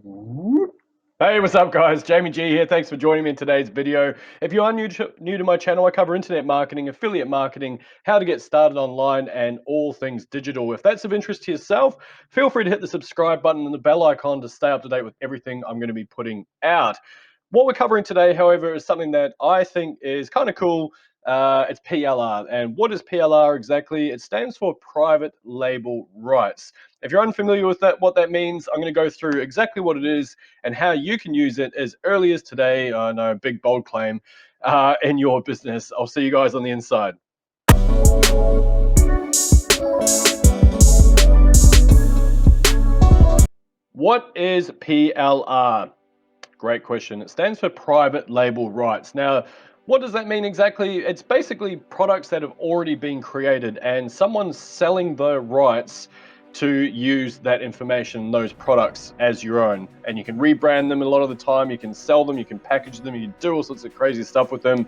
Hey, what's up guys? Jamie G here. Thanks for joining me in today's video. If you are new to my channel, I cover internet marketing, affiliate marketing, how to get started online, and all things digital. If that's of interest to yourself, feel free to hit the subscribe button and the bell icon to stay up to date with everything I'm going to be putting out. What we're covering today, however, is something that I think is kind of cool. It's PLR. And what is PLR exactly? It stands for private label rights. If you're unfamiliar with that, what that means, I'm going to go through exactly what it is and how you can use it as early as today. I know, big bold claim, in your business. I'll see you guys on the inside. What is PLR? Great question. It stands for private label rights. Now, what does that mean exactly? It's basically products that have already been created and someone's selling the rights to use that information, those products, as your own. And you can rebrand them a lot of the time, you can sell them, you can package them, you can do all sorts of crazy stuff with them,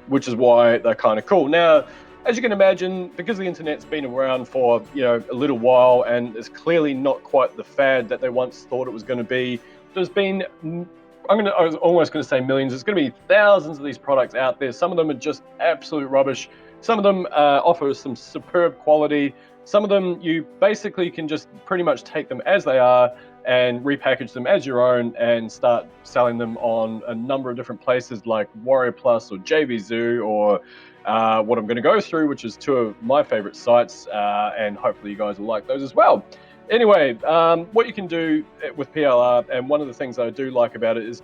which is why they're kind of cool. Now, as you can imagine, because the internet's been around for a little while and it's clearly not quite the fad that they once thought it was going to be, there's been I was almost going to say millions. There's going to be thousands of these products out there. Some of them are just absolute rubbish. Some of them offer some superb quality. Some of them you basically can just pretty much take them as they are and repackage them as your own and start selling them on a number of different places like Warrior Plus or JVZoo or what I'm going to go through, which is two of my favorite sites, and hopefully you guys will like those as well. Anyway, what you can do with PLR, and one of the things I do like about it is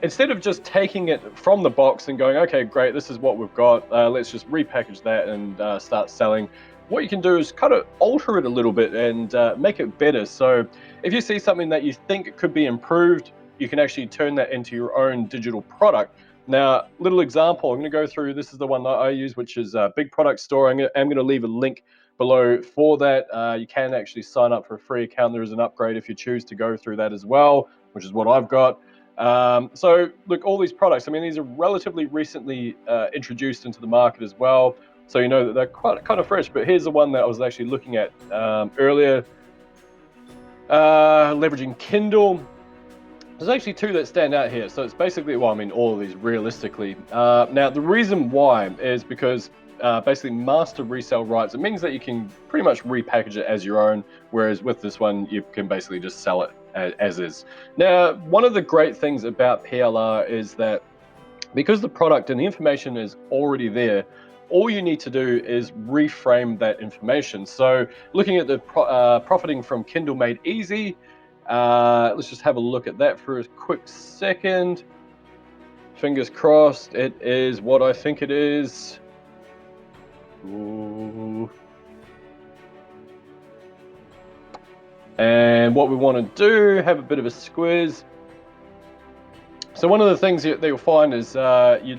instead of just taking it from the box and going, okay, great, this is what we've got, let's just repackage that and start selling. What you can do is kind of alter it a little bit and make it better. So if you see something that you think could be improved, you can actually turn that into your own digital product. Now, little example, I'm going to go through, this is the one that I use, which is a big product store. I'm going to leave a link below for that. You can actually sign up for a free account. There is an upgrade if you choose to go through that as well, which is what I've got. So look, all these products, I mean, these are relatively recently introduced into the market as well. So you know that they're quite kind of fresh, but here's the one that I was actually looking at earlier, leveraging Kindle. There's actually two that stand out here. So it's basically, well, I mean, all of these realistically. Now, the reason why is because basically master resale rights, it means that you can pretty much repackage it as your own, whereas with this one, you can basically just sell it as is. Now, one of the great things about PLR is that because the product and the information is already there, all you need to do is reframe that information. So looking at the profiting from Kindle Made Easy, let's just have a look at that for a quick second. Fingers crossed it is what I think it is. Ooh. And what we want to do, have a bit of a squiz. So one of the things that you'll find is you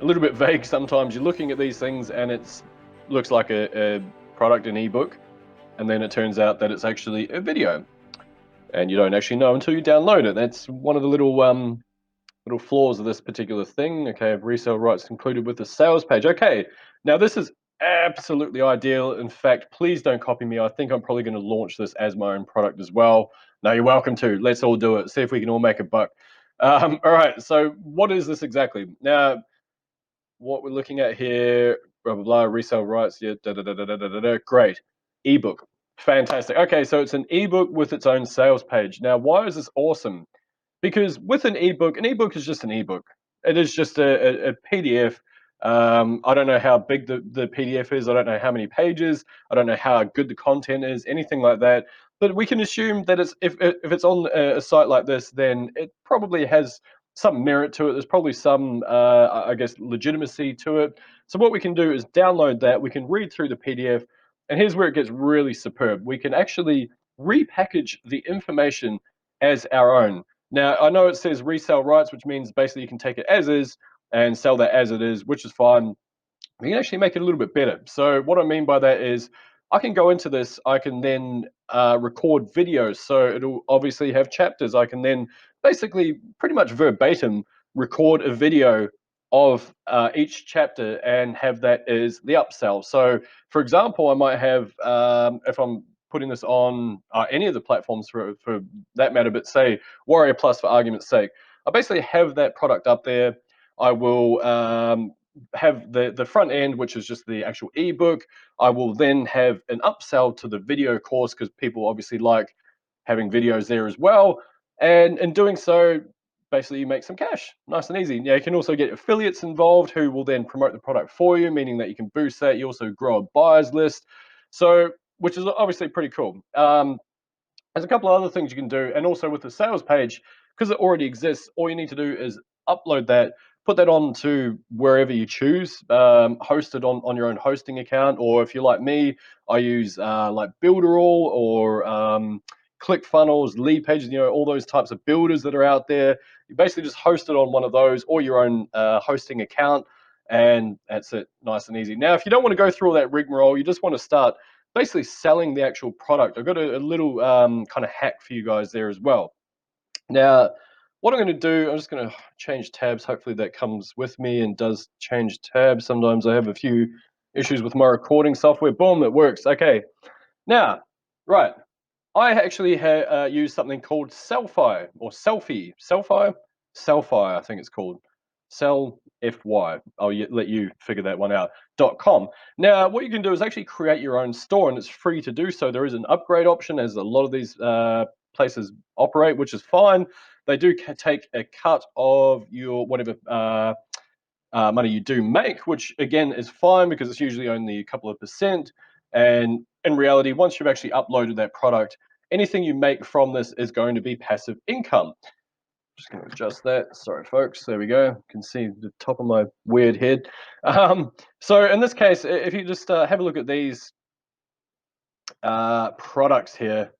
a little bit vague sometimes. You're looking at these things and it looks like a product, an ebook, and then it turns out that it's actually a video, and you don't actually know until you download it. That's one of the little flaws of this particular thing. Okay, I have resale rights included with the sales page. Okay, now this is absolutely ideal. In fact, please don't copy me. I think I'm probably going to launch this as my own product as well. No, you're welcome to. Let's all do it. See if we can all make a buck. All right, so what is this exactly? Now, what we're looking at here, blah, blah, blah, resale rights, yeah, great. Ebook, fantastic. Okay, so it's an ebook with its own sales page. Now, why is this awesome? Because with an ebook is just an ebook. It is just a PDF. I don't know how big the PDF is. I don't know how many pages. I don't know how good the content is, anything like that. But we can assume that if it's on a site like this, then it probably has some merit to it. There's probably some, I guess, legitimacy to it. So what we can do is download that. We can read through the PDF. And here's where it gets really superb. We can actually repackage the information as our own. Now, I know it says resale rights, which means basically you can take it as is and sell that as it is, which is fine. We can actually make it a little bit better. So what I mean by that is I can go into this, I can then record videos. So it'll obviously have chapters. I can then basically pretty much verbatim record a video of each chapter and have that as the upsell. So for example, I might have, if I'm putting this on any of the platforms for that matter, but say Warrior Plus for argument's sake, I basically have that product up there. I will have the front end, which is just the actual ebook. I will then have an upsell to the video course because people obviously like having videos there as well. And in doing so, basically you make some cash, nice and easy. You can also get affiliates involved who will then promote the product for you, meaning that you can boost that. You also grow a buyers list, so which is obviously pretty cool. There's a couple of other things you can do, and also with the sales page, because it already exists, all you need to do is upload that, put that on to wherever you choose, host it on your own hosting account, or if you're like me, I use like Builderall or ClickFunnels, Lead Pages, all those types of builders that are out there. You basically just host it on one of those or your own hosting account, and that's it, nice and easy. Now, if you don't want to go through all that rigmarole, you just want to start basically selling the actual product. I've got a little kind of hack for you guys there as well. Now, what I'm going to do, I'm just going to change tabs. Hopefully that comes with me and does change tabs. Sometimes I have a few issues with my recording software. Boom, it works. Okay. Now, right. I actually use something called Sellfy or Sellfy, I think it's called. Sellfy. I'll let you figure that one out. .com. Now, what you can do is actually create your own store, and it's free to do so. There is an upgrade option, as a lot of these places operate, which is fine. They do take a cut of your whatever money you do make, which again is fine because it's usually only a couple of percent. And in reality, once you've actually uploaded that product, anything you make from this is going to be passive income. Just going to adjust that. Sorry, folks. There we go. You can see the top of my weird head. So in this case, if you just have a look at these products here,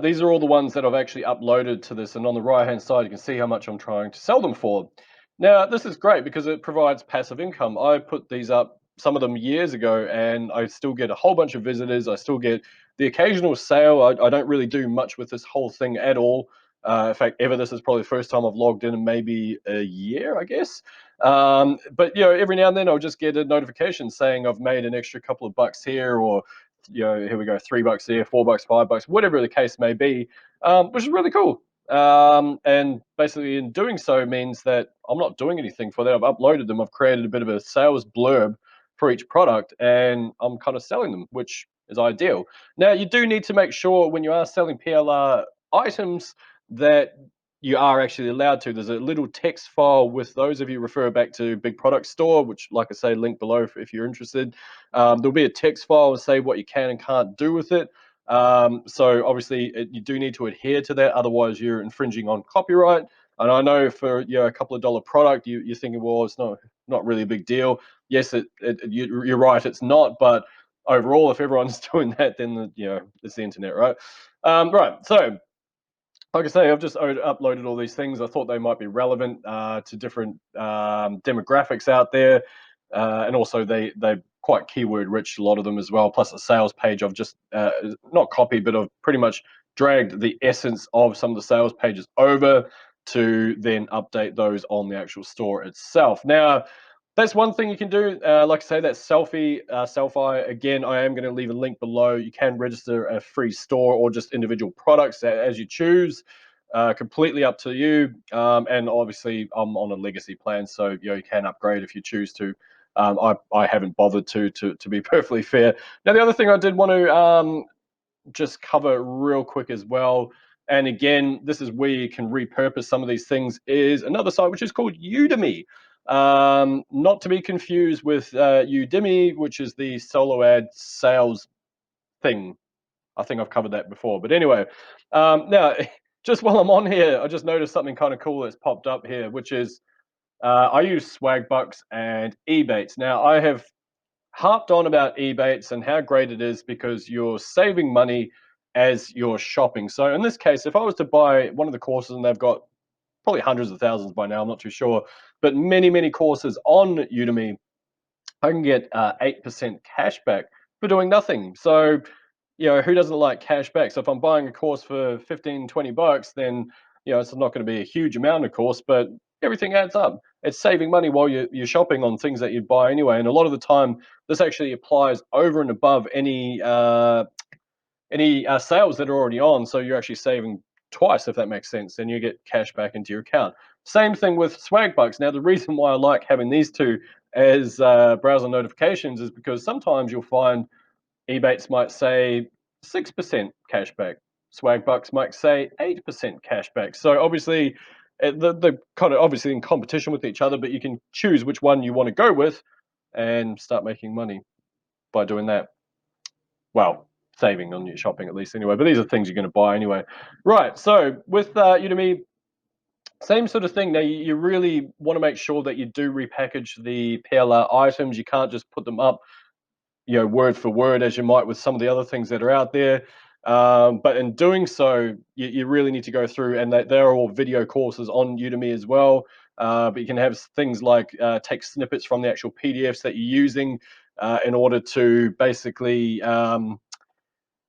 these are all the ones that I've actually uploaded to this, and on the right hand side you can see how much I'm trying to sell them for. Now this is great because it provides passive income. I put these up, some of them years ago, and I still get a whole bunch of visitors. I still get the occasional sale. I don't really do much with this whole thing at all. In fact, this is probably the first time I've logged in maybe a year, I guess. But every now and then I'll just get a notification saying I've made an extra couple of bucks here, or here we go, $3 here, $4, $5, whatever the case may be, which is really cool. And basically in doing so means that I'm not doing anything for that. I've uploaded them. I've created a bit of a sales blurb for each product, and I'm kind of selling them, which is ideal. Now, you do need to make sure when you are selling PLR items that you are actually allowed to. There's a little text file with those of you refer back to Big Product Store, which, like I say, link below if you're interested. There'll be a text file and say what you can and can't do with it. So obviously you do need to adhere to that, otherwise you're infringing on copyright. And I know for a couple of dollar product, you're thinking, well, it's not really a big deal. Yes, you're right, it's not. But overall, if everyone's doing that, then it's the internet, right? Right. So, like I say, I've just uploaded all these things. I thought they might be relevant to different demographics out there, and also they're quite keyword rich, a lot of them as well. Plus, the sales page I've just not copied, but I've pretty much dragged the essence of some of the sales pages over to then update those on the actual store itself. Now, that's one thing you can do. Like I say, that's Sellfy. Again, I am going to leave a link below. You can register a free store or just individual products as you choose. Completely up to you. And obviously, I'm on a legacy plan, so you can upgrade if you choose to. I haven't bothered to be perfectly fair. Now, the other thing I did want to just cover real quick as well, and again, this is where you can repurpose some of these things, is another site which is called Udemy. Not to be confused with Udemy, which is the solo ad sales thing. I think I've covered that before. But anyway, now, just while I'm on here, I just noticed something kind of cool that's popped up here, which is I use Swagbucks and Ebates. Now, I have harped on about Ebates and how great it is because you're saving money as you're shopping. So in this case, if I was to buy one of the courses, and they've got probably hundreds of thousands by now, I'm not too sure, but many courses on Udemy, I can get 8% cash back for doing nothing. So, who doesn't like cash back? So if I'm buying a course for 15, 20 bucks, then, it's not going to be a huge amount, of course, but everything adds up. It's saving money while you're shopping on things that you'd buy anyway. And a lot of the time, this actually applies over and above any any sales that are already on. So you're actually saving twice, if that makes sense. Then you get cash back into your account. Same thing with swag bucks. Now, the reason why I like having these two as browser notifications is because sometimes you'll find Ebates might say 6% cashback. Swagbucks might say 8% cashback. So obviously, the kind of obviously in competition with each other, but you can choose which one you want to go with and start making money by doing that. Well, saving on your shopping at least anyway. But these are things you're going to buy anyway. Right. So with Udemy, same sort of thing. Now you really want to make sure that you do repackage the PLR items. You can't just put them up word for word as you might with some of the other things that are out there. But in doing so, you really need to go through, and there are all video courses on Udemy as well. But you can have things like take snippets from the actual PDFs that you're using in order to basically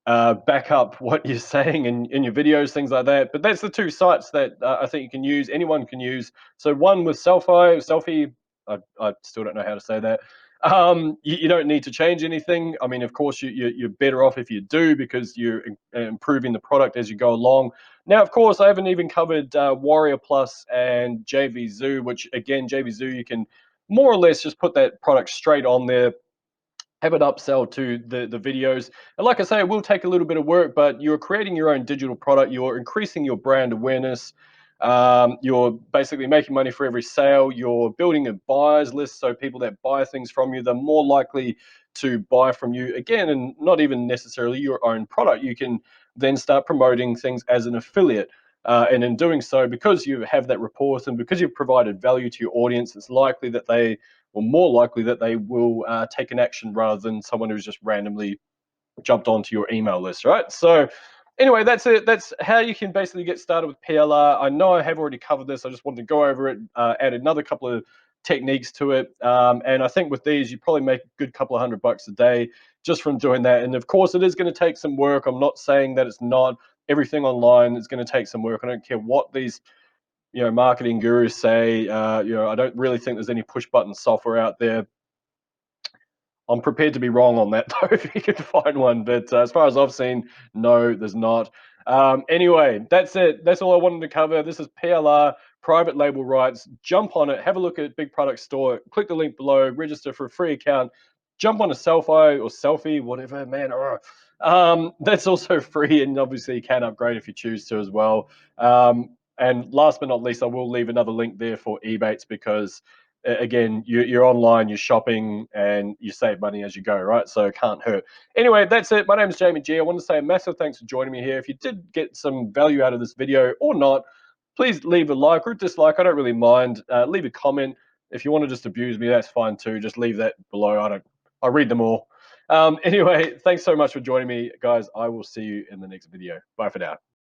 back up what you're saying in your videos, things like that. But that's the two sites that I think you can use. Anyone can use. So one with Sellfy. I still don't know how to say that. You don't need to change anything. I mean, of course, you're better off if you do because you're improving the product as you go along. Now, of course, I haven't even covered Warrior Plus and JV which again, JV you can more or less just put that product straight on there, have it upsell to the videos. And like I say, it will take a little bit of work, but you're creating your own digital product. You're increasing your brand awareness. You're basically making money for every sale. You're building a buyers list, so people that buy things from you, they're more likely to buy from you again, and not even necessarily your own product. You can then start promoting things as an affiliate. And in doing so, because you have that rapport and because you've provided value to your audience, it's likely that they, or more likely that they will take an action rather than someone who's just randomly jumped onto your email list, right? So anyway, that's it. That's how you can basically get started with PLR. I know I have already covered this. I just wanted to go over it, add another couple of techniques to it. And I think with these, you probably make a good couple of $100 a day just from doing that. And of course, it is going to take some work. I'm not saying that it's not. Everything online is going to take some work. I don't care what these marketing gurus say. I don't really think there's any push button software out there. I'm prepared to be wrong on that though, if you can find one. But as far as I've seen, no, there's not. Anyway, that's it. That's all I wanted to cover. This is PLR, private label rights. Jump on it. Have a look at Big Product Store. Click the link below. Register for a free account. Jump on a Sellfy or Selfie, whatever, man. That's also free, and obviously you can upgrade if you choose to as well. And last but not least, I will leave another link there for Ebates because again, you're online, you're shopping, and you save money as you go, right? So it can't hurt. Anyway, that's it. My name is Jamie G. I want to say a massive thanks for joining me here. If you did get some value out of this video or not, please leave a like or a dislike. I don't really mind. Leave a comment. If you want to just abuse me, that's fine too. Just leave that below. I read them all. Anyway, thanks so much for joining me, guys. I will see you in the next video. Bye for now.